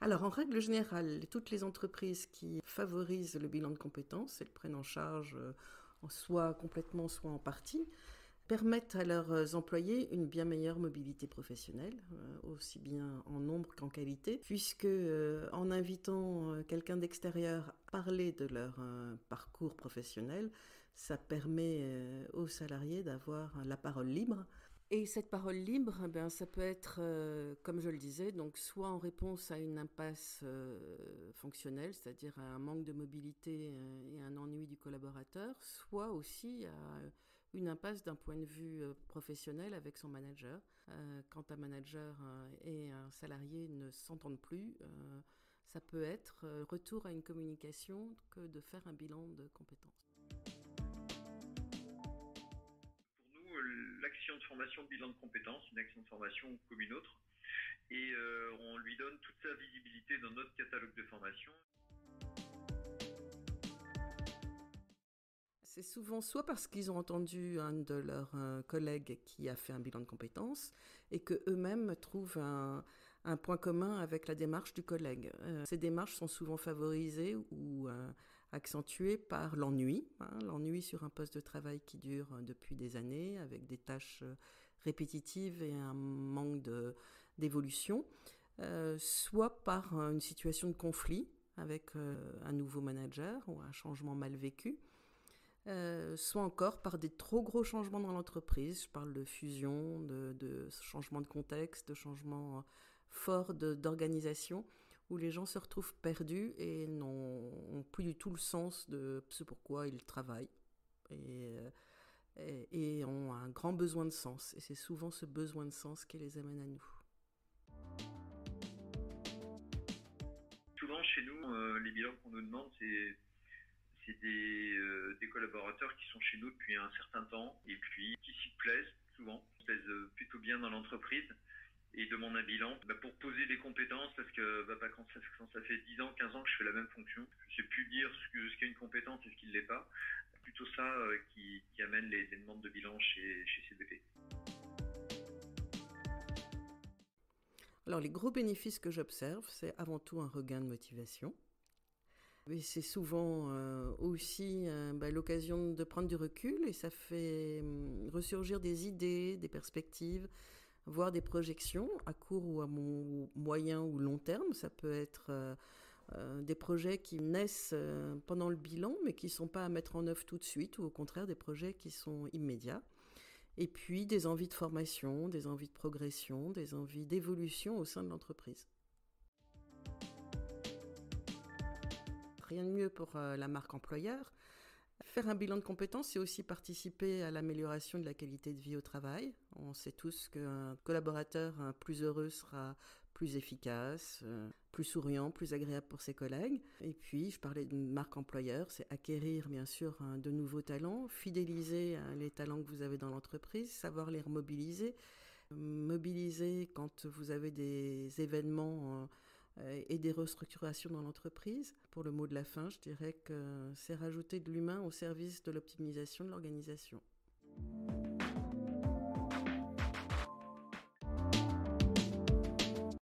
Alors, en règle générale, toutes les entreprises qui favorisent le bilan de compétences et le prennent en charge soit complètement, soit en partie, permettent à leurs employés une bien meilleure mobilité professionnelle, aussi bien en nombre qu'en qualité, puisque en invitant quelqu'un d'extérieur à parler de leur parcours professionnel, ça permet aux salariés d'avoir la parole libre. Et cette parole libre, ça peut être, comme je le disais, donc soit en réponse à une impasse fonctionnelle, c'est-à-dire à un manque de mobilité et un ennui du collaborateur, soit aussi à une impasse d'un point de vue professionnel avec son manager. Quand un manager et un salarié ne s'entendent plus, ça peut être retour à une communication que de faire un bilan de compétences. Pour nous, l'action de formation bilan de compétences, une action de formation comme une autre, et on lui donne toute sa visibilité dans notre catalogue de formation. C'est souvent soit parce qu'ils ont entendu un de leurs collègues qui a fait un bilan de compétences et qu'eux-mêmes trouvent un point commun avec la démarche du collègue. Ces démarches sont souvent favorisées ou accentuées par l'ennui, l'ennui sur un poste de travail qui dure depuis des années avec des tâches répétitives et un manque d'évolution, soit par une situation de conflit avec un nouveau manager ou un changement mal vécu. Soit encore par des trop gros changements dans l'entreprise. Je parle de fusion, de changement de contexte, de changement fort d'organisation, où les gens se retrouvent perdus et n'ont plus du tout le sens de ce pourquoi ils travaillent. Et, et ont un grand besoin de sens. Et c'est souvent ce besoin de sens qui les amène à nous. Souvent, chez nous, les bilans qu'on nous demande, c'est des collaborateurs qui sont chez nous depuis un certain temps et puis qui s'y plaisent souvent, qui se plaisent plutôt bien dans l'entreprise et demandent un bilan pour poser des compétences parce que quand ça fait 10 ans, 15 ans que je fais la même fonction, je sais plus dire ce qu'est une compétence et ce qui ne l'est pas. C'est plutôt ça qui amène les demandes de bilan chez CDP. Alors les gros bénéfices que j'observe, c'est avant tout un regain de motivation. Mais c'est souvent aussi l'occasion de prendre du recul et ça fait ressurgir des idées, des perspectives, voire des projections à court ou à moyen ou long terme. Ça peut être des projets qui naissent pendant le bilan mais qui ne sont pas à mettre en œuvre tout de suite ou au contraire des projets qui sont immédiats. Et puis des envies de formation, des envies de progression, des envies d'évolution au sein de l'entreprise. Rien de mieux pour la marque employeur. Faire un bilan de compétences, c'est aussi participer à l'amélioration de la qualité de vie au travail. On sait tous qu'un collaborateur plus heureux sera plus efficace, plus souriant, plus agréable pour ses collègues. Et puis, je parlais de marque employeur, c'est acquérir bien sûr de nouveaux talents, fidéliser les talents que vous avez dans l'entreprise, savoir les remobiliser, mobiliser quand vous avez des événements et des restructurations dans l'entreprise. Pour le mot de la fin, je dirais que c'est rajouter de l'humain au service de l'optimisation de l'organisation.